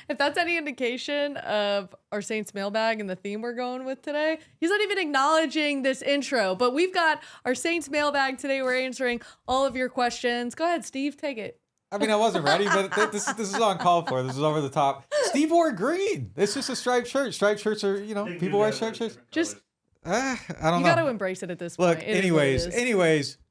If that's any indication of our Saints mailbag and the theme we're going with today, he's not even acknowledging this intro. But we've got our Saints mailbag today. We're answering all of your questions. Go ahead, Steve, take it. I mean, I wasn't ready, but this is uncalled for. This is over the top. Steve wore green. It's just a striped shirt. Striped shirts are, people wear striped shirts. Just I don't know. You got to embrace it at this point. Look, anyways,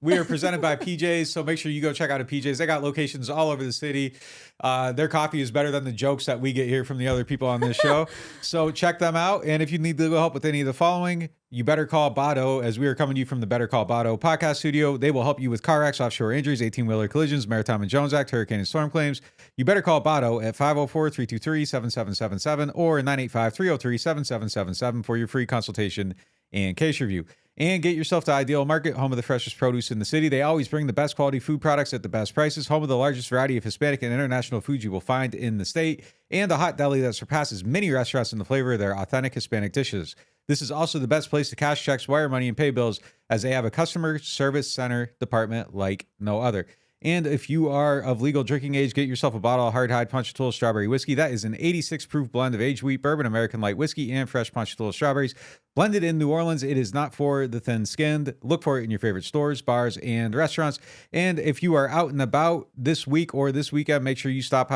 we are presented by PJ's, so make sure you go check out a PJ's. They got locations all over the city. Their coffee is better than the jokes that we get here from the other people on this show. So check them out. And if you need legal help with any of the following, you better call Bado, as we are coming to you from the Better Call Bado podcast studio. They will help you with car wrecks, offshore injuries, 18-wheeler collisions, Maritime and Jones Act, hurricane and storm claims. You better call Bado at 504-323-7777 or 985-303-7777 for your free consultation and case review. And get yourself to Ideal Market, home of the freshest produce in the city. They always bring the best quality food products at the best prices, home of the largest variety of Hispanic and international foods you will find in the state, and a hot deli that surpasses many restaurants in the flavor of their authentic Hispanic dishes. This is also the best place to cash checks, wire money, and pay bills, as they have a customer service center department like no other. And if you are of legal drinking age, get yourself a bottle of Hardhide Ponchatoula Strawberry Whiskey. That is an 86 proof blend of aged wheat, bourbon, American light whiskey, and fresh Ponchatoula strawberries. Blended in New Orleans, it is not for the thin-skinned. Look for it in your favorite stores, bars, and restaurants. And if you are out and about this week or this weekend, make sure you stop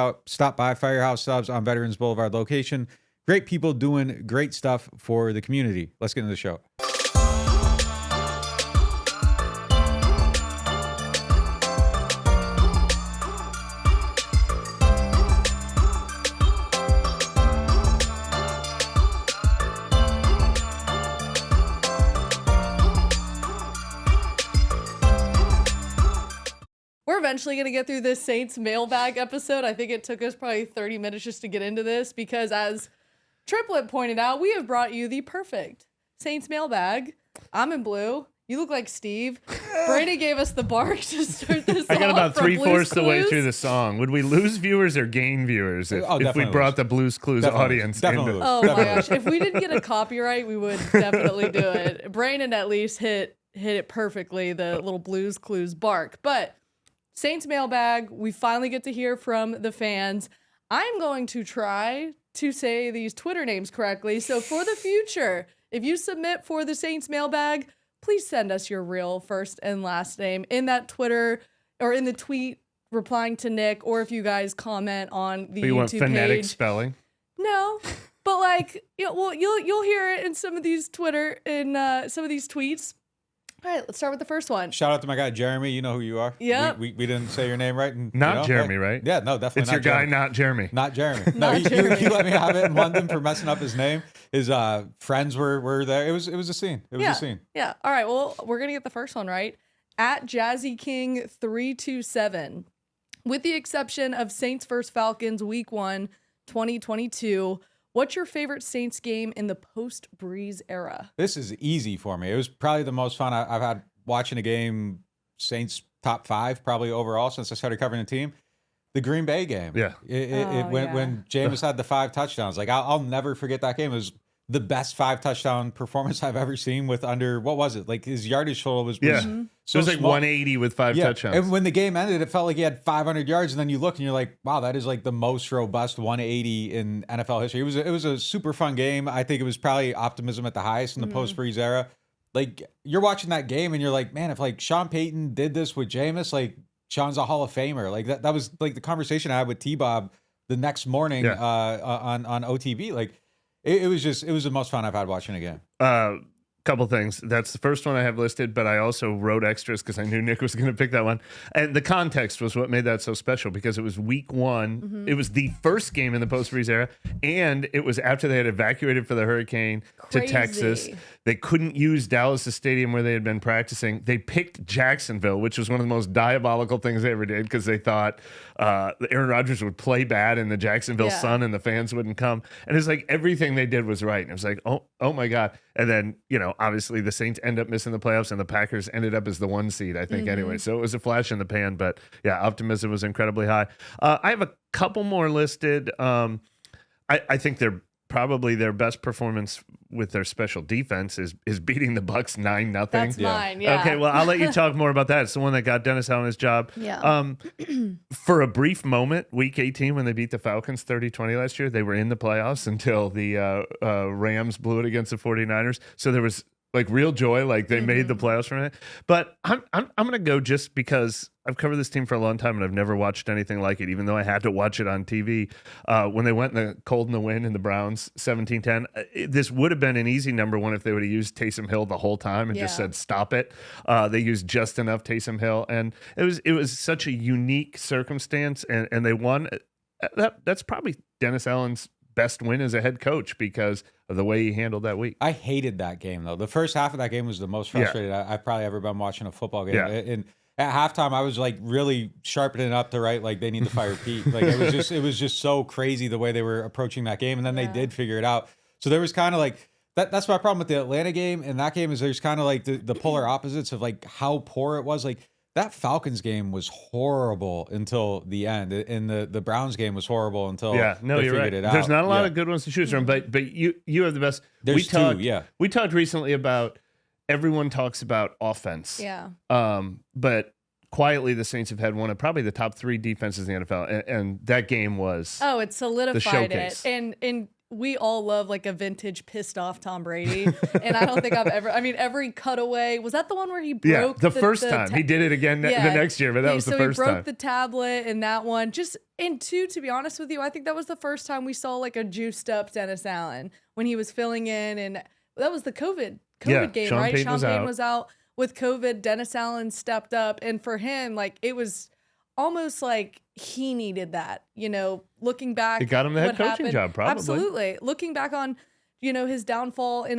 by Firehouse Subs on Veterans Boulevard location. Great people doing great stuff for the community. Let's get into the show. Eventually going to get through this Saints mailbag episode. I think it took us probably 30 minutes just to get into this because, as Triplett pointed out, we have brought you the perfect Saints mailbag. I'm in blue. You look like Steve. Brady gave us the bark to start this I got about 3/4 the way Clues. through the song. Would we lose viewers or gain viewers if we brought the Blues Clues audience into Oh my gosh. If we didn't get a copyright, we would definitely do it. Brandon at least hit it perfectly, the little Blues Clues bark. But Saints mailbag, we finally get to hear from the fans. I'm going to try to say these Twitter names correctly. So for the future, if you submit for the Saints mailbag, please send us your real first and last name in that Twitter or in the tweet replying to Nick, or if you guys comment on the you YouTube want phonetic page. spelling? No, but you'll hear it in some of these Twitter some of these tweets. All right, let's start with the first one. Shout out to my guy, Jeremy. You know who you are. Yeah. We didn't say your name right. And, Not Jeremy, right? Yeah, no, definitely it's not your Jeremy. guy, not Jeremy. Not Jeremy. No, he let me have it in London for messing up his name. His friends were there. It was a scene. It was a scene. Yeah. All right, well, we're going to get the first one right. At JazzyKing327, with the exception of Saints vs. Falcons Week 1, 2022, what's your favorite Saints game in the post-Brees era? This is easy for me. It was probably the most fun I've had watching a game, Saints top 5 probably overall since I started covering the team. The Green Bay game. Yeah. When Jameis had the 5 touchdowns. Like, I'll never forget that game. It was the best 5 touchdown performance I've ever seen with under, what was it? Like, his yardage total was so so it was like small. 180 with 5 touchdowns. And when the game ended, it felt like he had 500 yards, and then you look and you're like, wow, that is like the most robust 180 in NFL history. It was a super fun game. I think it was probably optimism at the highest in the post-Brees era. Like, you're watching that game and you're like, man, if like Sean Payton did this with Jameis, like Sean's a Hall of Famer. Like that was like the conversation I had with T-Bob the next morning on OTV. Like it was the most fun I've had watching a game. Couple things. That's the first one I have listed, but I also wrote extras because I knew Nick was going to pick that one. And the context was what made that so special because it was week 1. Mm-hmm. It was the first game in the post-Brees era, and it was after they had evacuated for the hurricane to Texas. They couldn't use Dallas' stadium where they had been practicing. They picked Jacksonville, which was one of the most diabolical things they ever did because they thought Aaron Rodgers would play bad in the Jacksonville sun and the fans wouldn't come. And it's like everything they did was right. And it was like, oh my God. And then, obviously the Saints end up missing the playoffs and the Packers ended up as the 1 seed, I think, anyway. So it was a flash in the pan, but yeah, optimism was incredibly high. I have a couple more listed. I think they're probably their best performance with their special defense is beating the Bucks 9-0. That's mine. Yeah. Okay, well, I'll let you talk more about that. It's the one that got Dennis Allen his job. Yeah. For a brief moment, week 18, when they beat the Falcons 30-20 last year, they were in the playoffs until the Rams blew it against the 49ers. So there was like real joy, like they made the playoffs from it. But I'm going to go just because I've covered this team for a long time and I've never watched anything like it, even though I had to watch it on TV. When they went in the cold in the wind in the Browns 17-10, this would have been an easy number one if they would have used Taysom Hill the whole time and just said, stop it. They used just enough Taysom Hill. And it was such a unique circumstance and they won. That's probably Dennis Allen's best win as a head coach because of the way he handled that week. I hated that game, though. The first half of that game was the most frustrated I've probably ever been watching a football game. Yeah. And at halftime, I was like really sharpening up to write like they need to fire Pete. Like it was just so crazy the way they were approaching that game. And then they did figure it out. So there was kind of like that's my problem with the Atlanta game. And that game is there's kind of like the polar opposites of like how poor it was. Like that Falcons game was horrible until the end, and the Browns game was horrible until they you're figured right. it out. There's not a lot of good ones to choose from, but you have the best. There's We talked recently about everyone talks about offense. Yeah. But quietly the Saints have had one of probably the top 3 defenses in the NFL, and that game was it solidified showcase. it, and we all love like a vintage pissed off Tom Brady. And I don't think every cutaway, was that the one where he broke the first time? He did it again the next year, but that was the first time. So he broke the tablet in that one. To be honest with you, I think that was the first time we saw like a juiced up Dennis Allen when he was filling in. And that was the COVID game, Sean right? Payton Sean Payton was out with COVID. Dennis Allen stepped up. And for him, like it was almost like he needed that, looking back. It got him the head coaching job, probably. Absolutely. Looking back on, his downfall in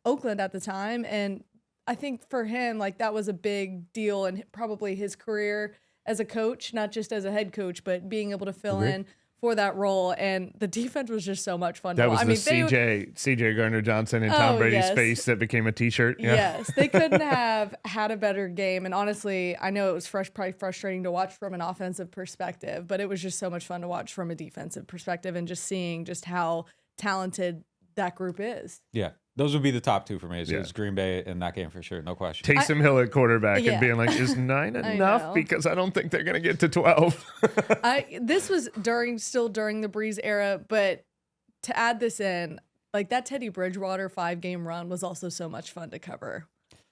Oakland at the time. And I think for him, like that was a big deal and probably his career as a coach, not just as a head coach, but being able to fill in for that role. And the defense was just so much fun. That was CJ Gardner-Johnson and Tom Brady's face that became a t-shirt. Yeah. Yes, they couldn't have had a better game. And honestly, I know it was probably frustrating to watch from an offensive perspective, but it was just so much fun to watch from a defensive perspective and just seeing just how talented that group is. Yeah. Those would be the top 2 for me. It's Green Bay in that game for sure. No question. Taysom Hill at quarterback and being like, is 9 enough? Because I don't think they're going to get to 12. This was still during the Brees era, but to add this in, like that Teddy Bridgewater 5-game run was also so much fun to cover.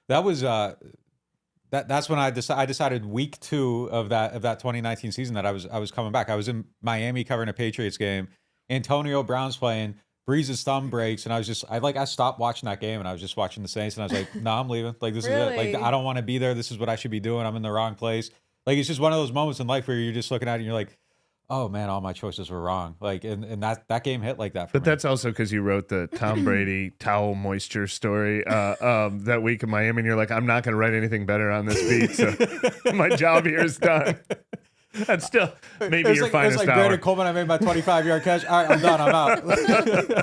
That was that's when I decided week 2 of that 2019 season that I was coming back. I was in Miami covering a Patriots game. Antonio Brown's playing. Breeze's thumb breaks, and I stopped watching that game, and I was just watching the Saints, and I was like, no, I'm leaving. Like, this is it. Like, I don't want to be there. This is what I should be doing. I'm in the wrong place. Like, it's just one of those moments in life where you're just looking at it, and you're like, oh, man, all my choices were wrong. Like, and that game hit like that for me. But that's also because you wrote the Tom Brady towel moisture story that week in Miami, and you're like, I'm not going to write anything better on this beat, so my job here is done. That's still maybe your finest hour. It's like Brandon Coleman, I made my 25-yard catch. All right, I'm done. I'm out.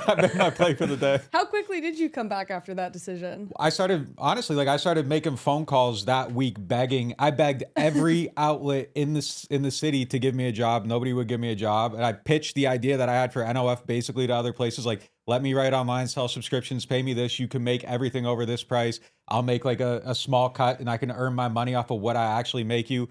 I made my play for the day. How quickly did you come back after that decision? I started making phone calls that week begging. I begged every outlet in the city to give me a job. Nobody would give me a job. And I pitched the idea that I had for NOF basically to other places like, let me write online, sell subscriptions, pay me this. You can make everything over this price. I'll make like a small cut and I can earn my money off of what I actually make you.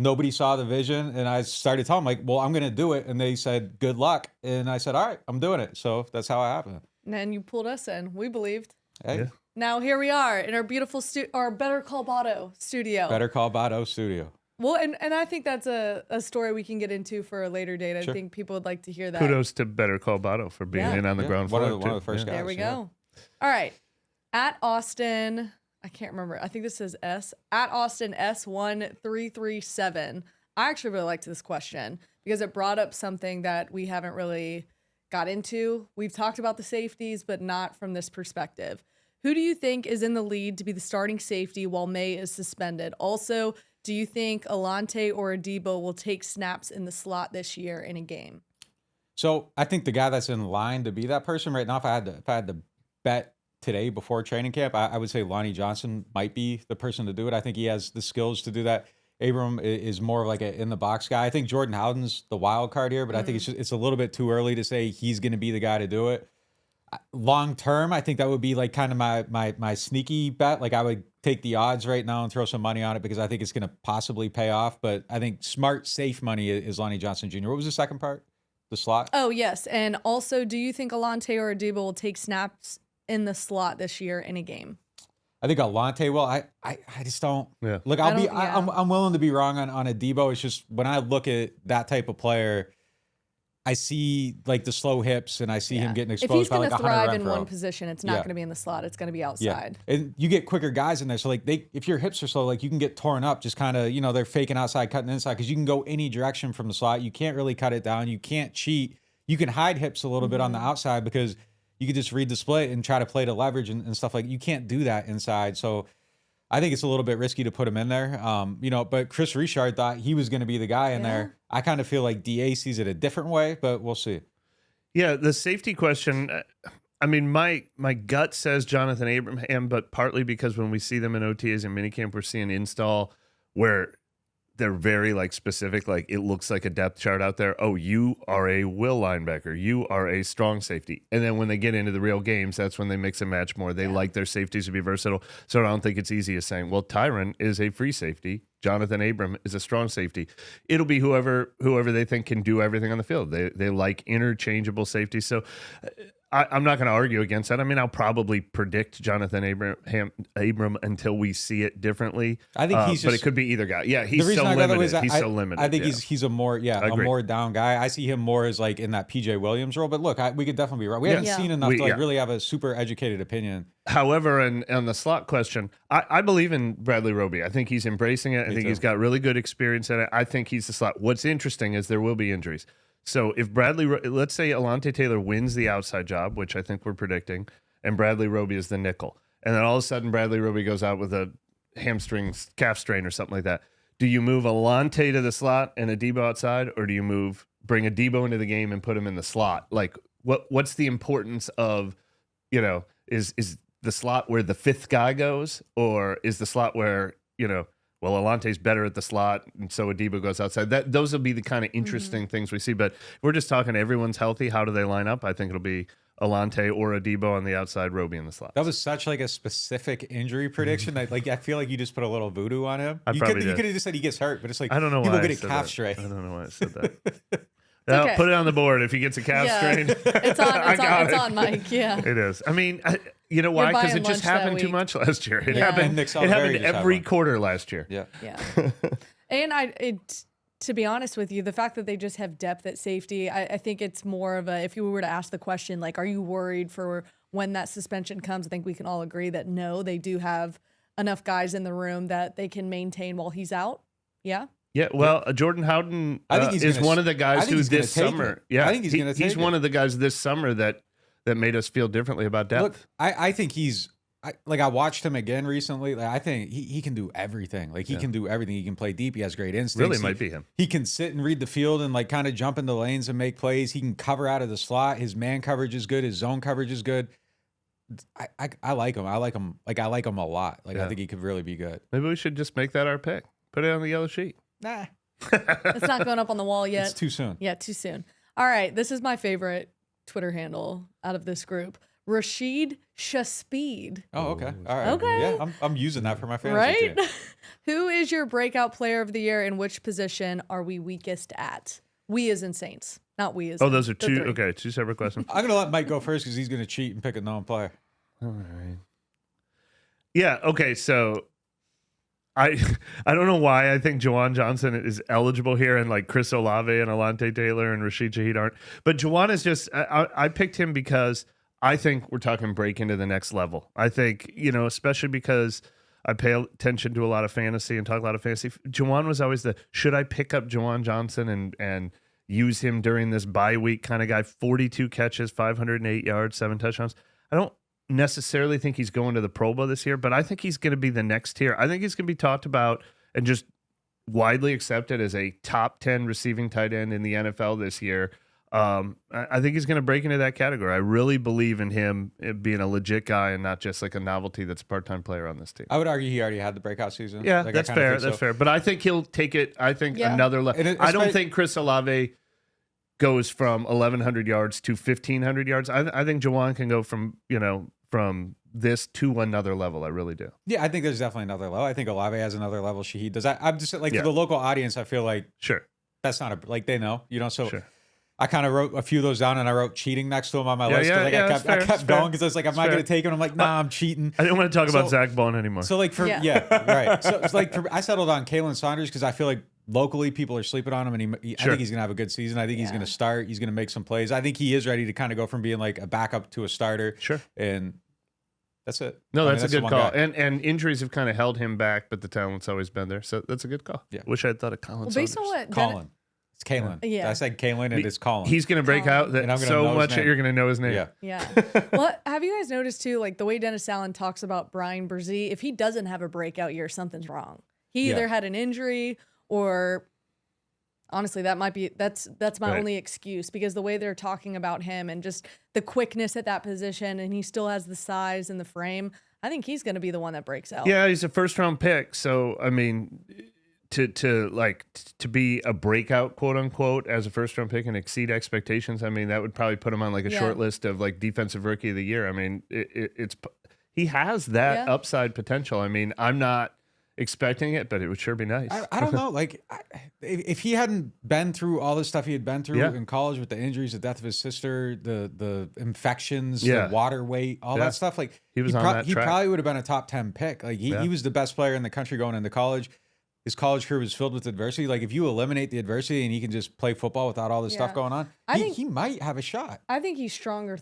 Nobody saw the vision, and I started telling them, like, well, I'm going to do it. And they said, good luck. And I said, all right, I'm doing it. So that's how it happened. And then you pulled us in. We believed. Hey. Yeah. Now here we are in our beautiful our Better Call Botto studio. Better Call Botto studio. Well, and I think that's a story we can get into for a later date. I think people would like to hear that. Kudos to Better Call Botto for being in on the ground floor. One of the first guys. There we go. All right. At Austin... I can't remember. I think this is at Austin S1337. I actually really liked this question because it brought up something that we haven't really got into. We've talked about the safeties, but not from this perspective. Who do you think is in the lead to be the starting safety while Maye is suspended? Also, do you think Alante or Adebo will take snaps in the slot this year in a game? So I think the guy that's in line to be that person right now, if I had to bet today before training camp, I would say Lonnie Johnson might be the person to do it. I think he has the skills to do that. Abram is more of like a in the box guy. I think Jordan Howden's the wild card here, but I think it's a little bit too early to say he's going to be the guy to do it. Long term, I think that would be like kind of my sneaky bet. Like I would take the odds right now and throw some money on it because I think it's going to possibly pay off. But I think smart, safe money is Lonnie Johnson Jr. What was the second part? The slot? Oh, yes. And also, do you think Alante or Adebo will take snaps in the slot this year in a game? I think Alante will. I just don't. Yeah. Look, I'm willing to be wrong on Adebo. It's just when I look at that type of player, I see like the slow hips and I see him getting exposed. If he's by going like to 100 thrive run in for one him. position, it's not going to be in the slot. It's going to be outside. Yeah. And you get quicker guys in there. So like if your hips are slow, like you can get torn up, just kind of, they're faking outside, cutting inside because you can go any direction from the slot. You can't really cut it down. You can't cheat. You can hide hips a little bit on the outside because you could just read the split and try to play to leverage and stuff like you can't do that inside. So I think it's a little bit risky to put him in there. But Chris Richard thought he was going to be the guy in there. I kind of feel like DA sees it a different way, but we'll see. Yeah, the safety question, I mean, my gut says Jonathan Abraham, but partly because when we see them in OTAs and minicamp, we're seeing install where they're very like specific, like it looks like a depth chart out there. Oh, you are a will linebacker. You are a strong safety. And then when they get into the real games, that's when they mix and match more. They like their safeties to be versatile. So I don't think it's easy as saying, well, Tyron is a free safety. Jonathan Abram is a strong safety. It'll be whoever they think can do everything on the field. They like interchangeable safety. So I'm not going to argue against that. I mean, I'll probably predict Jonathan Abram until we see it differently. I think he's but it could be either guy. Yeah, he's so limited. He's so limited. I think he's a more down guy. I see him more as like in that PJ Williams role. But look, we could definitely be right. We haven't seen enough to really have a super educated opinion. However, on the slot question, I believe in Bradley Roby. I think he's embracing it. I think he's got really good experience in it. I think he's the slot. What's interesting is there will be injuries. So if let's say Alante Taylor wins the outside job, which I think we're predicting, and Bradley Roby is the nickel, and then all of a sudden Bradley Roby goes out with a hamstring, calf strain or something like that, do you move Alante to the slot and Adebo outside, or do you bring Adebo into the game and put him in the slot? Like what's the importance of, is the slot where the fifth guy goes, or is the slot where, well, Alante's better at the slot, and so Adebo goes outside. Those will be the kind of interesting things we see. But if we're just talking everyone's healthy, how do they line up? I think it'll be Alante or Adebo on the outside, Roby in the slot. That was such like a specific injury prediction. I feel like you just put a little voodoo on him. You could have just said he gets hurt, but it's like I don't know people why get a calf strain. I don't know why I said that. Okay. Put it on the board if he gets a calf strain. It's on, Mike. Yeah, it is. I mean, you know why? Because it just happened too much last year. It happened every quarter last year. Yeah. And to be honest with you, the fact that they just have depth at safety, I think it's more of if you were to ask the question, like, are you worried for when that suspension comes? I think we can all agree that no, they do have enough guys in the room that they can maintain while he's out. Yeah. Yeah, well, Jordan Howden is one of the guys who this summer. Yeah, I think he's one of the guys this summer that made us feel differently about depth. Look, I think I watched him again recently. Like, I think he can do everything. Like he can do everything. He can play deep. He has great instincts. Really might be him. He can sit and read the field and like kind of jump into lanes and make plays. He can cover out of the slot. His man coverage is good. His zone coverage is good. I like him. I like him a lot. Like I think he could really be good. Maybe we should just make that our pick. Put it on the yellow sheet. Nah. It's not going up on the wall yet. It's too soon. Yeah, too soon. All right, this is my favorite Twitter handle out of this group. Rashid Shaspeed. Oh, okay. All right. Okay. Yeah, I'm using that for my fantasy team. Who is your breakout player of the year, and which position are we weakest at? We as in Saints, not we as. Oh, those are two. Okay, two separate questions. I'm gonna let Mike go first because he's gonna cheat and pick a non-player. All right. Yeah. Okay. So. I don't know why I think Juwan Johnson is eligible here, and like Chris Olave and Alante Taylor and Rashid Shaheed aren't. But Juwan is just I picked him because I think we're talking break into the next level. I think, especially because I pay attention to a lot of fantasy and talk a lot of fantasy. Juwan was always should I pick up Juwan Johnson and use him during this bye week kind of guy. 42 catches, 508 yards, 7 touchdowns. I don't necessarily think he's going to the Pro Bowl this year, but I think he's going to be the next tier. I think he's going to be talked about and just widely accepted as a top 10 receiving tight end in the NFL this year. I think he's going to break into that category. I really believe in him being a legit guy and not just like a novelty that's a part-time player on this team. I would argue he already had the breakout season. Yeah, Like, that's fair. That's fair. But I think he'll take it, another level. I don't think Chris Olave goes from 1,100 yards to 1,500 yards. I think Juwan can go from this to another level. I really do. Yeah, I think there's definitely another level. I think Olave has another level. Shaheed does. I'm just like, for the local audience, I feel like that's not they know, so sure. I kind of wrote a few of those down, and I wrote cheating next to him on my list. I kept going because I was like, I'm not going to take him. I'm like, nah, I'm cheating. I didn't want to talk about Zach Bone anymore. So like right. So it's like I settled on Kalen Saunders because I feel like locally people are sleeping on him, and I think he's going to have a good season. I think he's going to start. He's going to make some plays. I think he is ready to kind of go from being like a backup to a starter. Sure. And that's it. No, that's a good call. And injuries have kind of held him back, but the talent's always been there. So that's a good call. Yeah. Wish I had thought of Colin Saunders. Based on what Colin. It's Kalen. Yeah. I said Kalen, and it's Colin. He's going to break out that so much that you're going to know his name. Yeah. Well, have you guys noticed too, like the way Dennis Allen talks about Brian Brzee, if he doesn't have a breakout year, something's wrong. He either had an injury or honestly, that's my only excuse, because the way they're talking about him and just the quickness at that position, and he still has the size and the frame, I think he's going to be the one that breaks out. Yeah, he's a first-round pick. So, I mean, to be a breakout, quote unquote, as a first round pick and exceed expectations, I mean, that would probably put him on like a short list of like defensive rookie of the year. I mean, he has that upside potential. I mean, I'm not expecting it, but it would sure be nice. I don't know. Like, if he hadn't been through all the stuff he had been through in college with the injuries, the death of his sister, the infections, the water weight, all that stuff, like he probably would have been a top 10 pick. Like he was the best player in the country going into college. His college career was filled with adversity. Like, if you eliminate the adversity and he can just play football without all this stuff going on, I think he might have a shot. I think he's stronger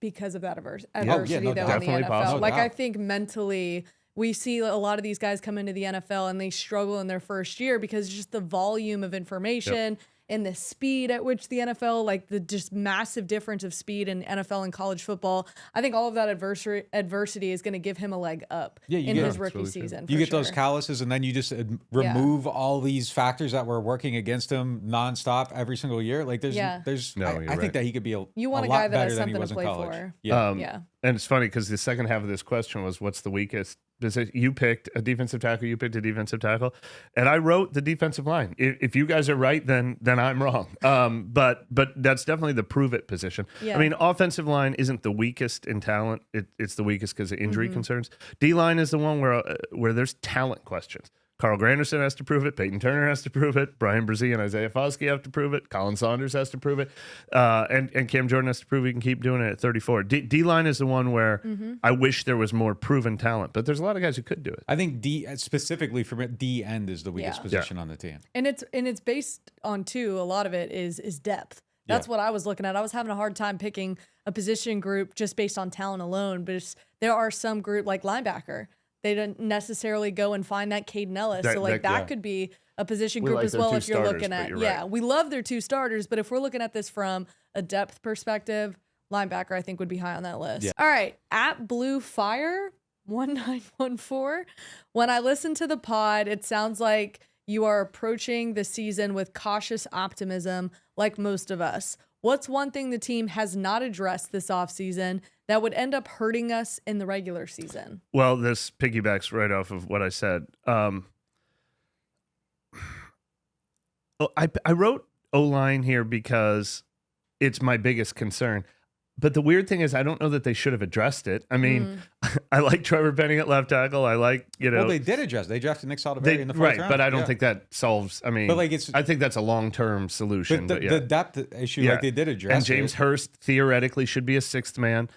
because of that adversity though in the Definitely NFL. possible. Like, I think mentally, we see a lot of these guys come into the NFL and they struggle in their first year because just the volume of information and the speed at which the NFL, like the just massive difference of speed in NFL and college football. I think all of that adversity is going to give him a leg up in his rookie season. You get those calluses, and then you just remove all these factors that were working against him nonstop every single year. Like there's I think that he could be a guy that has better than he something was to in play college. for. And it's funny because the second half of this question was, what's the weakest? You picked a defensive tackle, you picked a defensive tackle, and I wrote the defensive line. If you guys are right, then I'm wrong. But that's definitely the prove it position. I mean, offensive line isn't the weakest in talent. It's the weakest because of injury concerns. D line is the one where there's talent questions. Carl Granderson has to prove it. Peyton Turner has to prove it. Brian Brzee and Isaiah Foskey have to prove it. Colin Saunders has to prove it. And Cam Jordan has to prove he can keep doing it at 34. D-line is the one where I wish there was more proven talent, but there's a lot of guys who could do it. I think specifically for D end is the weakest position on the team. And it's based on a lot of it is depth. That's what I was looking at. I was having a hard time picking a position group just based on talent alone, but there are some group like linebacker. They didn't necessarily go and find that Caden Ellis. That could be a position group as well if you're looking at. We love their two starters, but if we're looking at this from a depth perspective, linebacker I think would be high on that list. All right, at Blue Fire 1914. When I listen to the pod, it sounds like you are approaching the season with cautious optimism, like most of us. What's one thing the team has not addressed this offseason that would end up hurting us in the regular season? Well, this piggybacks right off of what I said. I wrote O-line here because it's my biggest concern. But the weird thing is, I don't know that they should have addressed it. I mean, I like Trevor Penning at left tackle. I like, Well, they did address it. They drafted Nick Saldivari in the fourth round. But I don't think that solves. I mean, I think that's a long-term solution. But the depth issue, they did address. And James Hurst theoretically should be a sixth man.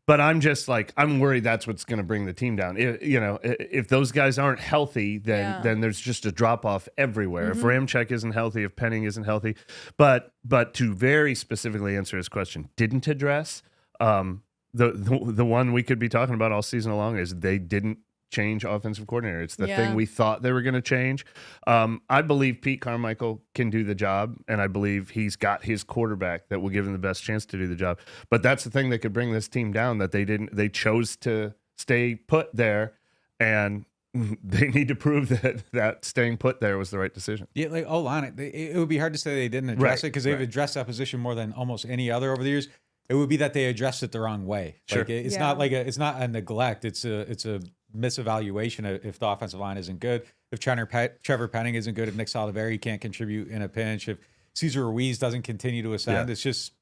But I'm just like, I'm worried that's what's going to bring the team down. If those guys aren't healthy, then there's just a drop off everywhere. If Ramczyk isn't healthy, if Penning isn't healthy, but to very specifically answer his question, didn't address the one we could be talking about all season long is they didn't change offensive coordinator. It's the thing we thought they were going to change. I believe Pete Carmichael can do the job, and I believe he's got his quarterback that will give him the best chance to do the job. But that's the thing that could bring this team down, that they chose to stay put there, and they need to prove that staying put there was the right decision. Yeah, like O-line, it would be hard to say they didn't address it because they've addressed that position more than almost any other over the years. It would be that they addressed it the wrong way. Sure. Like it's not like it's not a neglect. It's a misevaluation if the offensive line isn't good. If Trevor Penning isn't good, if Nick Soliveri can't contribute in a pinch, if Cesar Ruiz doesn't continue to ascend, it's just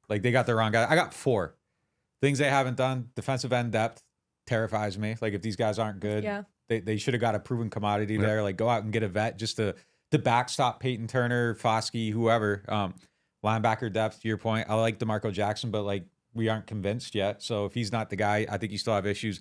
like they got the wrong guy. I got 4 things they haven't done. Defensive end depth terrifies me. Like if these guys aren't good, they should have got a proven commodity there. Like go out and get a vet just to backstop Peyton Turner, Foskey, whoever. Linebacker depth, to your point. I like DeMarco Jackson, but like we aren't convinced yet. So if he's not the guy, I think you still have issues.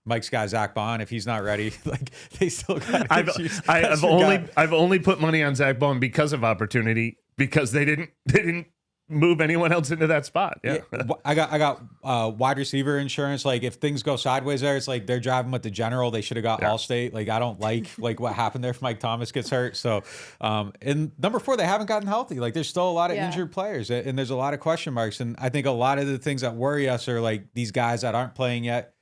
Mike's got Zach Bond. If he's not ready, like they still got issues. I've only put money on Zach Bond because of opportunity, because they didn't move anyone else into that spot. Yeah. I got wide receiver insurance. Like if things go sideways there, it's like they're driving with the general. They should have got Allstate. Like I don't like what happened there if Mike Thomas gets hurt. So and number 4, they haven't gotten healthy. Like there's still a lot of injured players and there's a lot of question marks. And I think a lot of the things that worry us are like these guys that aren't playing yet.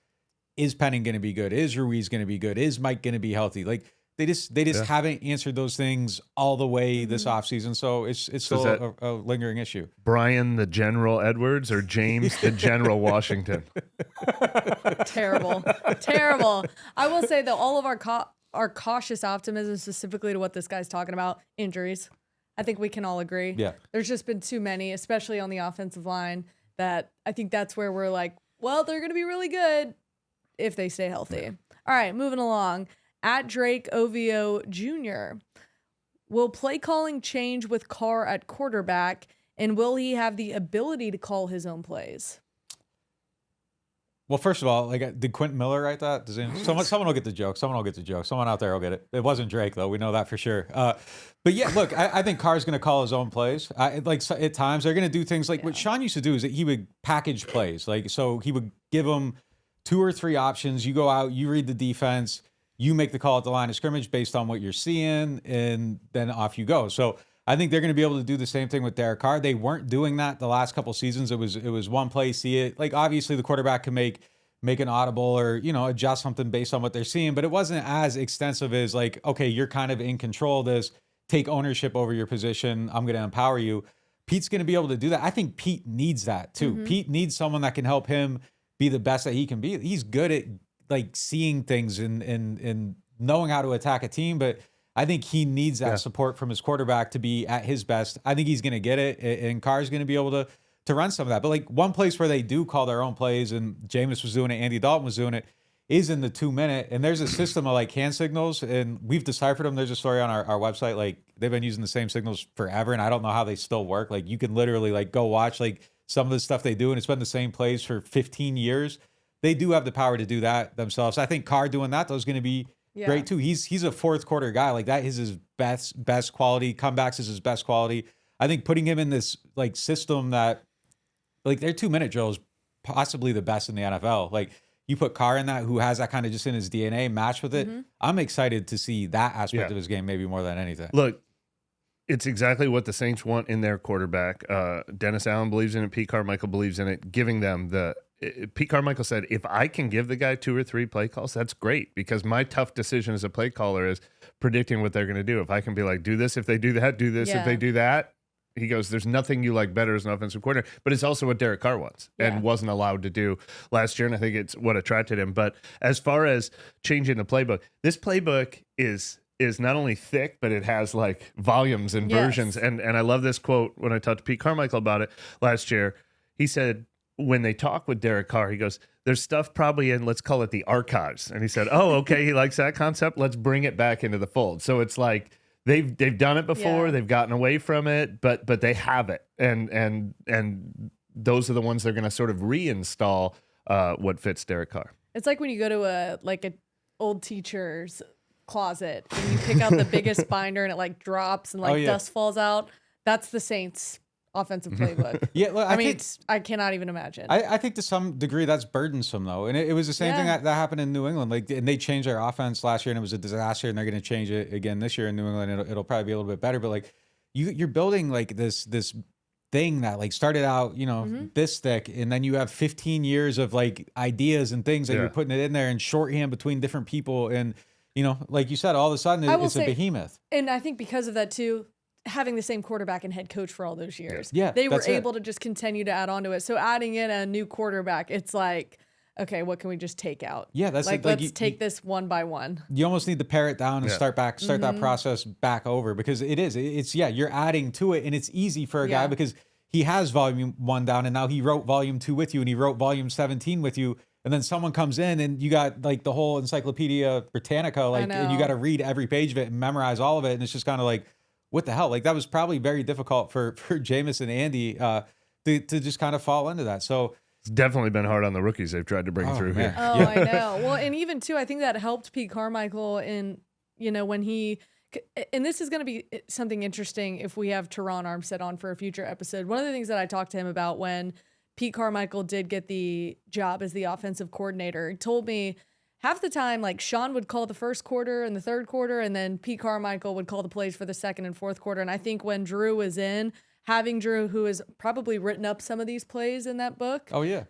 Is Penning going to be good? Is Ruiz going to be good? Is Mike going to be healthy? Like they just haven't answered those things all the way this offseason. So it's still a lingering issue. Brian the General Edwards or James the General Washington? Terrible. I will say that all of our cautious optimism, specifically to what this guy's talking about, injuries. I think we can all agree. Yeah. There's just been too many, especially on the offensive line, that I think that's where we're like, well, they're going to be really good if they stay healthy. All right, moving along. At Drake OVO Jr. Will play calling change with Carr at quarterback, and will he have the ability to call his own plays? Well, first of all, like, did Quentin Miller write that? Someone will get the joke. Someone out there will get it. It wasn't Drake, though. We know that for sure. But yeah, look, I think Carr's going to call his own plays. At times, they're going to do things like what Sean used to do is that he would package plays. Like, so he would give them 2 or 3 options. You go out, you read the defense, you make the call at the line of scrimmage based on what you're seeing, and then off you go. So I think they're going to be able to do the same thing with Derek Carr. They weren't doing that the last couple seasons. It was one play, see it. Like obviously the quarterback can make an audible or, adjust something based on what they're seeing, but it wasn't as extensive as like, okay, you're kind of in control of this, take ownership over your position. I'm going to empower you. Pete's going to be able to do that. I think Pete needs that too. Mm-hmm. Pete needs someone that can help him be the best that he can be. He's good at like seeing things and knowing how to attack a team, but I think he needs that support from his quarterback to be at his best. I think he's going to get it, and Carr's going to be able to run some of that. But like one place where they do call their own plays, and Jameis was doing it, Andy Dalton was doing it, is in the 2-minute. And there's a system of like hand signals, and we've deciphered them. There's a story on our website. Like they've been using the same signals forever, and I don't know how they still work. Like you can literally like go watch like some of the stuff they do, and it's been the same plays for 15 years. They do have the power to do that themselves. I think Carr doing that though is going to be great too. He's a fourth quarter guy. Like that is his best quality. Comebacks is his best quality. I think putting him in this like system that like their 2-minute drill is possibly the best in the NFL. Like you put Carr in that, who has that kind of just in his DNA, match with it. Mm-hmm. I'm excited to see that aspect of his game maybe more than anything. Look, it's exactly what the Saints want in their quarterback. Dennis Allen believes in it. Pete Carmichael believes in it. Giving them Pete Carmichael said, if I can give the guy 2 or 3 play calls, that's great, because my tough decision as a play caller is predicting what they're going to do. If I can be like, do this if they do that, do this if they do that. He goes, there's nothing you like better as an offensive coordinator, but it's also what Derek Carr wants and wasn't allowed to do last year, and I think it's what attracted him. But as far as changing the playbook, this playbook is not only thick, but it has like volumes and versions. And I love this quote when I talked to Pete Carmichael about it last year. He said, when they talk with Derek Carr, he goes, there's stuff probably in, let's call it the archives. And he said, oh, okay, he likes that concept. Let's bring it back into the fold. So it's like they've done it before, they've gotten away from it, but they have it. And those are the ones they're going to sort of reinstall what fits Derek Carr. It's like when you go to a old teacher's closet and you pick out the biggest binder and it like drops and dust falls out. That's the Saints offensive playbook. Look, I mean, I cannot even imagine. I think to some degree that's burdensome though, and it was the same thing that happened in New England. Like, and they changed their offense last year, and it was a disaster. And they're going to change it again this year in New England. It'll probably be a little bit better. But like, you're building like this thing that like started out, you know, this thick, and then you have 15 years of like ideas and things that you're putting it in there and shorthand between different people. And, you know, like you said, all of a sudden it's a behemoth. And I think because of that too, having the same quarterback and head coach for all those years, they were able to just continue to add on to it. So adding in a new quarterback, it's like, okay, what can we just take out? Yeah, that's like let's take this one by one. You almost need to pare it down and start that process back over, because it's you're adding to it, and it's easy for a guy because he has volume 1 down, and now he wrote volume 2 with you, and he wrote volume 17 with you, and then someone comes in and you got like the whole Encyclopedia Britannica, like, and you got to read every page of it and memorize all of it, and it's just kind of like, what the hell? Like that was probably very difficult for Jameis and Andy to just kind of fall into that. So. It's definitely been hard on the rookies they've tried to bring through here. Oh, I know. Well, and even too, I think that helped Pete Carmichael in, you know, when he, and this is going to be something interesting if we have Teron Armstead on for a future episode. One of the things that I talked to him about when Pete Carmichael did get the job as the offensive coordinator, he told me half the time, like Sean would call the first quarter and the third quarter, and then Pete Carmichael would call the plays for the second and fourth quarter. And I think when Drew was in, having Drew, who has probably written up some of these plays in that book. Oh, yeah.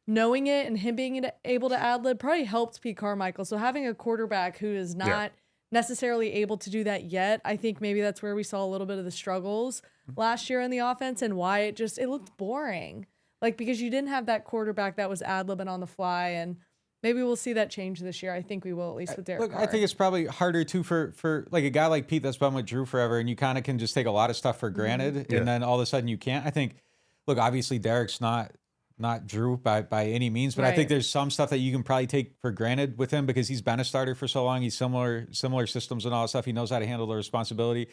Knowing it and him being able to ad-lib probably helped Pete Carmichael. So having a quarterback who is not necessarily able to do that yet, I think maybe that's where we saw a little bit of the struggles last year in the offense and why it looked boring. Like, because you didn't have that quarterback that was ad-libbing on the fly, and maybe we'll see that change this year. I think we will, at least with Derek Carr. I think it's probably harder too for like a guy like Pete that's been with Drew forever, and you kind of can just take a lot of stuff for granted, and then all of a sudden you can't. I think, look, obviously Derek's not Drew by any means, but I think there's some stuff that you can probably take for granted with him because he's been a starter for so long. He's similar systems and all that stuff. He knows how to handle the responsibility.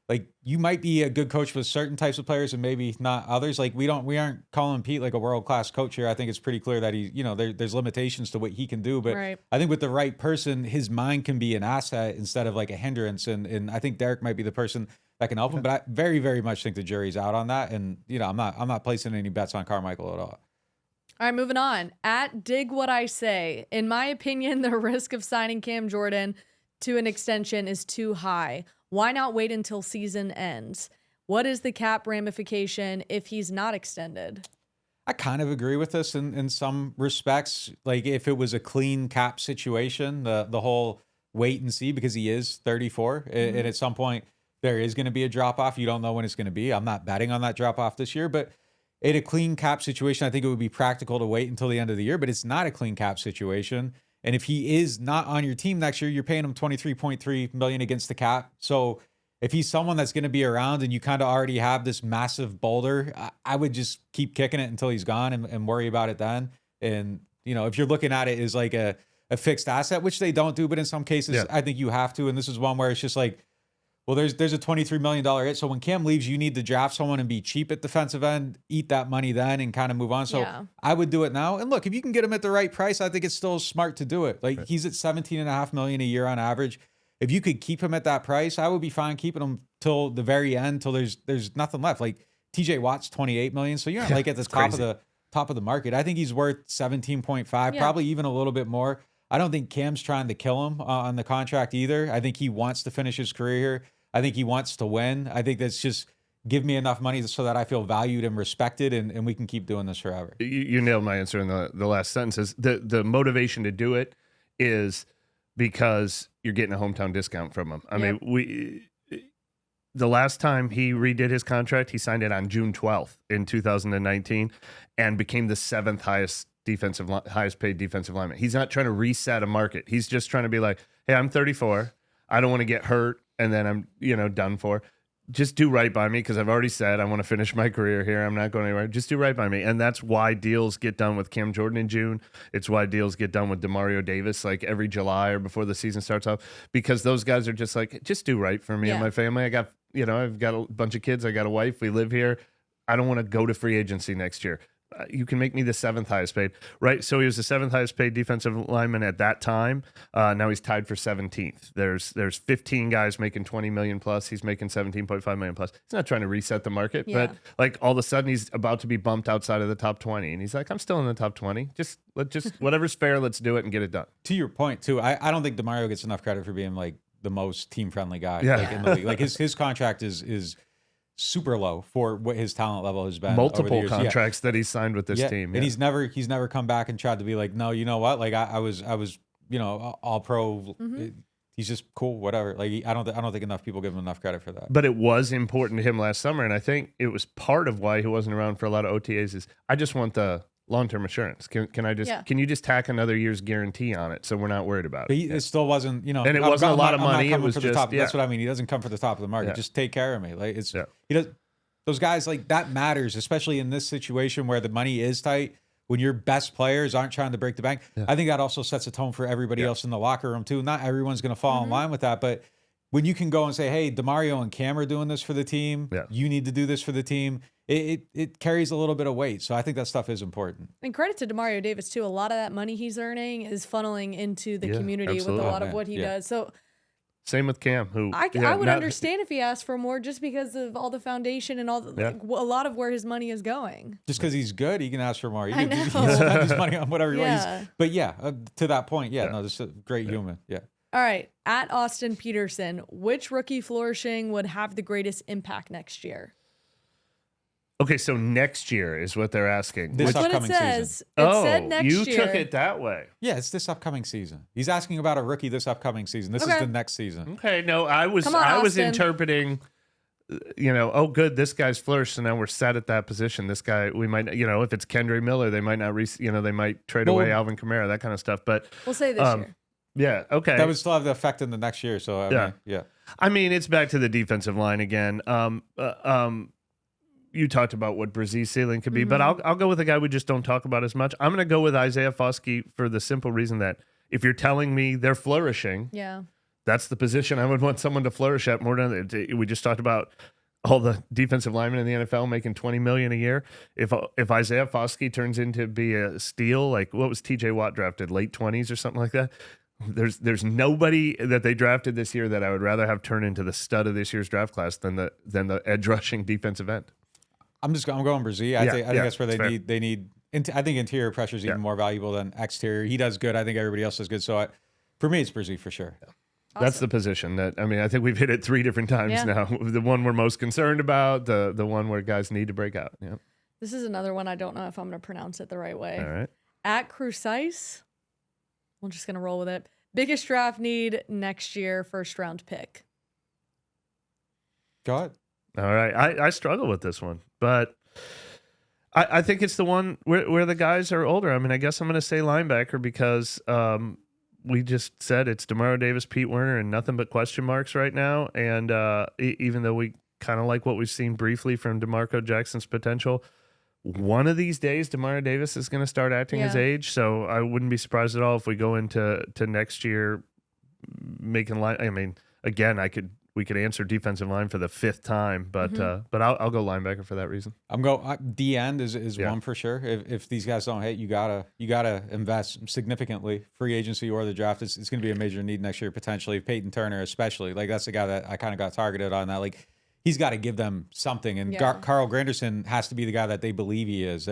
Like, you might be a good coach with certain types of players and maybe not others. Like, we aren't calling Pete like a world-class coach here. I think it's pretty clear that he, you know, there's limitations to what he can do. But I think with the right person, his mind can be an asset instead of like a hindrance. And I think Derek might be the person that can help him. But I very, very much think the jury's out on that. And, you know, I'm not placing any bets on Carmichael at all. All right, moving on. At Dig What I Say, in my opinion, the risk of signing Cam Jordan to an extension is too high. Why not wait until season ends? What is the cap ramification if he's not extended? I kind of agree with this in some respects. Like, if it was a clean cap situation, the whole wait and see, because he is 34, and at some point there is going to be a drop off. You don't know when it's going to be. I'm not betting on that drop off this year, but in a clean cap situation, I think it would be practical to wait until the end of the year, but it's not a clean cap situation. And if he is not on your team next year, you're paying him $23.3 million against the cap. So if he's someone that's going to be around and you kind of already have this massive boulder, I would just keep kicking it until he's gone and worry about it then. And, you know, if you're looking at it as like a fixed asset, which they don't do, but in some cases, I think you have to. And this is one where it's just like, well, there's a $23 million hit. So when Cam leaves, you need to draft someone and be cheap at defensive end, eat that money then and kind of move on. So I would do it now. And look, if you can get him at the right price, I think it's still smart to do it. Like, he's at $17.5 million a year on average. If you could keep him at that price, I would be fine keeping him till the very end, till there's nothing left. Like, TJ Watt's $28 million. So you're not like at the top of the market. I think he's worth 17.5, probably even a little bit more. I don't think Cam's trying to kill him on the contract either. I think he wants to finish his career here. I think he wants to win. I think that's just give me enough money so that I feel valued and respected, and we can keep doing this forever. You nailed my answer in the last sentences. The motivation to do it is because you're getting a hometown discount from him. I mean, the last time he redid his contract, he signed it on June 12th in 2019 and became the seventh highest paid defensive lineman. He's not trying to reset a market. He's just trying to be like, hey, I'm 34. I don't want to get hurt and then I'm, done for. Just do right by me, because I've already said I want to finish my career here. I'm not going anywhere. Just do right by me. And that's why deals get done with Cam Jordan in June. It's why deals get done with Demario Davis like every July or before the season starts off, because those guys are just like, just do right for me and my family. I've got a bunch of kids. I got a wife. We live here. I don't want to go to free agency next year. You can make me the seventh highest paid, right? So he was the seventh highest paid defensive lineman at that time. Now he's tied for 17th. There's 15 guys making 20 million plus. He's making 17.5 million plus. He's not trying to reset the market, but like all of a sudden he's about to be bumped outside of the top 20, and he's like, I'm still in the top 20. Just whatever's fair, let's do it and get it done. To your point too, I don't think Demario gets enough credit for being like the most team friendly guy like in the league. Like his contract is super low for what his talent level has been. over the Multiple years. contracts that he signed with this team. And he's never come back and tried to be like, no, you know what? Like I was, all pro. He's just cool, whatever. Like I don't think enough people give him enough credit for that. But it was important to him last summer, and I think it was part of why he wasn't around for a lot of OTAs. Is I just want the long-term assurance. Can you just tack another year's guarantee on it so we're not worried about it? It still wasn't, and it wasn't a lot of money. It was just that's what I mean. He doesn't come for the top of the market. Just take care of me. Like he does. Those guys, like, that matters, especially in this situation where the money is tight. When your best players aren't trying to break the bank, I think that also sets a tone for everybody else in the locker room too. Not everyone's going to fall in line with that, but when you can go and say, "Hey, DeMario and Cam are doing this for the team. You need to do this for the team." It carries a little bit of weight. So I think that stuff is important. And credit to DeMario Davis too. A lot of that money he's earning is funneling into the community with a lot of what he does. So. Same with Cam, who I would understand if he asked for more, just because of all the foundation and all a lot of where his money is going. Just because he's good, he can ask for more. He can spend his money on whatever he wants. But to that point, no, this is a great human. Yeah. All right, at Austin Peterson, which rookie flourishing would have the greatest impact next year? Okay, so next year is what they're asking. That's what it says. It said next year. You took it that way. Yeah, it's this upcoming season. He's asking about a rookie this upcoming season. This is the next season. Okay, no, I was interpreting, good, this guy's flourished, so now we're set at that position. This guy, we might, if it's Kendre Miller, they might not, they might trade away Alvin Kamara, that kind of stuff. But we'll say this year. Yeah, okay. That would still have the effect in the next year. So I mean, it's back to the defensive line again. You talked about what Brees' ceiling could be, but I'll go with a guy we just don't talk about as much. I'm going to go with Isaiah Foskey for the simple reason that if you're telling me they're flourishing, that's the position I would want someone to flourish at more than we just talked about all the defensive linemen in the NFL making $20 million a year. If Isaiah Foskey turns into be a steal, like what was TJ Watt drafted, late 20s or something like that? There's nobody that they drafted this year that I would rather have turn into the stud of this year's draft class than the edge rushing defensive end. I'm going Brees. I think that's where they need. I think interior pressure is even more valuable than exterior. He does good. I think everybody else does good. So for me, it's Brees for sure. Awesome. That's the position I think we've hit it 3 different times now. The one we're most concerned about, the one where guys need to break out. Yeah. This is another one I don't know if I'm going to pronounce it the right way. All right. At Crucice, we're just going to roll with it. Biggest draft need next year, first round pick. Go ahead. All right. I struggle with this one, but I think it's the one where the guys are older. I mean, I guess I'm going to say linebacker because we just said it's DeMario Davis, Pete Werner, and nothing but question marks right now. And even though we kind of like what we've seen briefly from DeMarco Jackson's potential, one of these days DeMario Davis is going to start acting his age. So I wouldn't be surprised at all if we go into next year making line. I mean, again, we could answer defensive line for the 5th time, but I'll go linebacker for that reason. D end is one for sure. If these guys don't hit, you gotta invest significantly, free agency or the draft. It's going to be a major need next year potentially. Peyton Turner especially, like that's the guy that I kind of got targeted on that. Like he's got to give them something, and Carl Granderson has to be the guy that they believe he is.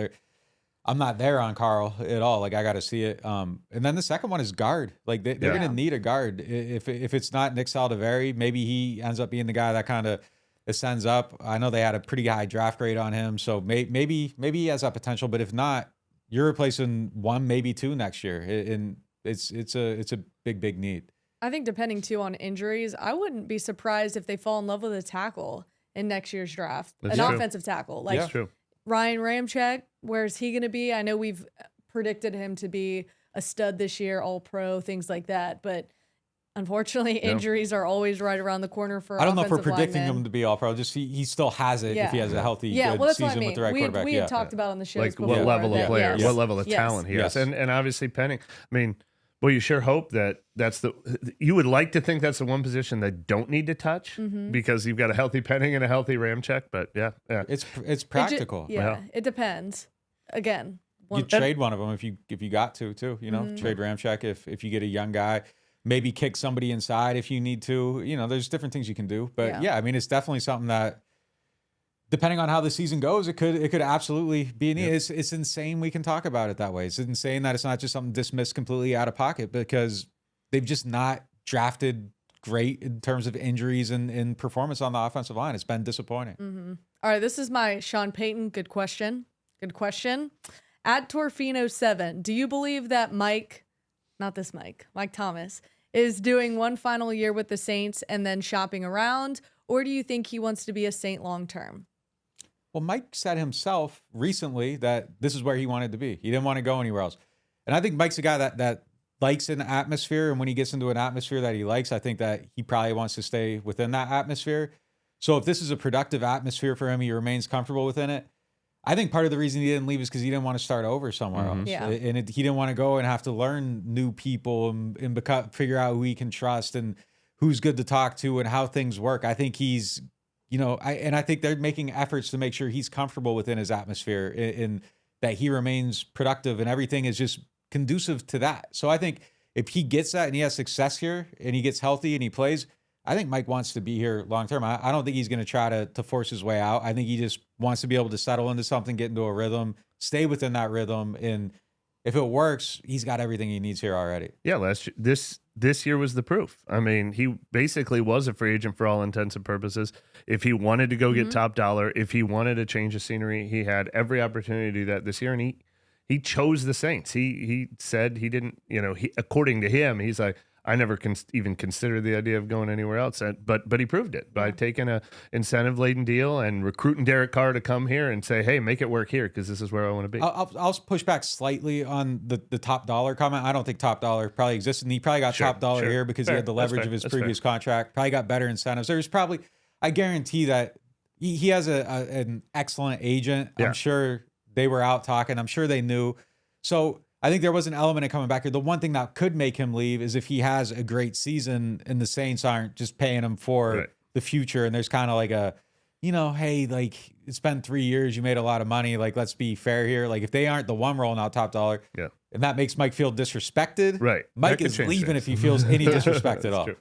I'm not there on Carl at all. Like I got to see it. And then the second one is guard. Like they're going to need a guard. If it's not Nick Saldiveri, maybe he ends up being the guy that kind of ascends up. I know they had a pretty high draft grade on him, so maybe he has that potential. But if not, you're replacing 1, maybe 2 next year, and it's a big need. I think depending too on injuries, I wouldn't be surprised if they fall in love with a tackle in next year's draft, an offensive tackle. Like That's true. Ryan Ramczyk, where's he going to be? I know we've predicted him to be a stud this year, all pro, things like that. But unfortunately, injuries are always right around the corner for I don't know if we're predicting linemen. him to be all pro. Just he still has it if he has a healthy good that's season what I mean. with the right quarterback. We had talked about on the show. Like what level of player, what level of Yes. talent he has. Yes. And obviously Penning. I mean, well, you sure hope that you would like to think that's the one position they don't need to touch because you've got a healthy Penning and a healthy Ramczyk. But it's practical. It depends. Again, you trade one of them if you got to too. Trade Ramczyk if you get a young guy. Maybe kick somebody inside if you need to. There's different things you can do. But I mean, it's definitely something that, depending on how the season goes, it could absolutely be an It's insane we can talk about it that way. It's insane that it's not just something dismissed completely out of pocket because they've just not drafted great in terms of injuries and performance on the offensive line. It's been disappointing. Mm-hmm. All right, this is my Sean Payton. Good question. Good question. At Torfino7, do you believe that Mike Thomas, is doing one final year with the Saints and then shopping around, or do you think he wants to be a Saint long term? Well, Mike said himself recently that this is where he wanted to be. He didn't want to go anywhere else. And I think Mike's a guy that likes an atmosphere. And when he gets into an atmosphere that he likes, I think that he probably wants to stay within that atmosphere. So if this is a productive atmosphere for him, he remains comfortable within it. I think part of the reason he didn't leave is because he didn't want to start over somewhere else. Yeah. And he didn't want to go and have to learn new people and figure out who he can trust and who's good to talk to and how things work. I think he's, I think they're making efforts to make sure he's comfortable within his atmosphere and that he remains productive and everything is just conducive to that. So I think if he gets that and he has success here and he gets healthy and he plays, I think Mike wants to be here long term. I don't think he's going to try to force his way out. I think he just wants to be able to settle into something, get into a rhythm, stay within that rhythm. And if it works, he's got everything he needs here already. Yeah, this year was the proof. I mean, he basically was a free agent for all intents and purposes. If he wanted to go get top dollar, if he wanted to change the scenery, he had every opportunity to do that this year. And he chose the Saints. He said he didn't, according to him, he's like, I never even considered the idea of going anywhere else. But he proved it by taking a incentive-laden deal and recruiting Derek Carr to come here and say, hey, make it work here because this is where I want to be. I'll push back slightly on the top dollar comment. I don't think top dollar probably existed. And he probably got top dollar here because he had the leverage of his previous contract. Probably got better incentives. There's probably, I guarantee that he has an excellent agent. Yeah. I'm sure they were out talking. I'm sure they knew. So I think there was an element of coming back here. The one thing that could make him leave is if he has a great season and the Saints aren't just paying him for the future. And there's kind of like a, hey, like it's been 3 years. You made a lot of money. Like, let's be fair here. Like if they aren't the one rolling out top dollar and that makes Mike feel disrespected. Right. Mike is leaving if he feels any disrespect at all. True.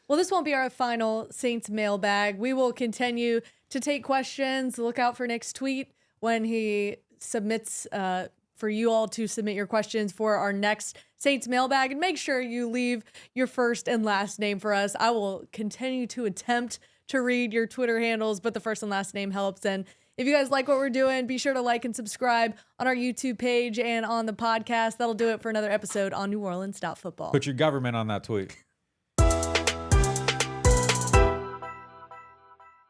Well, this won't be our final Saints mailbag. We will continue to take questions. Look out for Nick's tweet when he submits, for you all to submit your questions for our next Saints mailbag, and make sure you leave your first and last name for us. I will continue to attempt to read your Twitter handles, but the first and last name helps. And if you guys like what we're doing, be sure to like and subscribe on our YouTube page and on the podcast. That'll do it for another episode on NewOrleans.Football. Put your government on that tweet.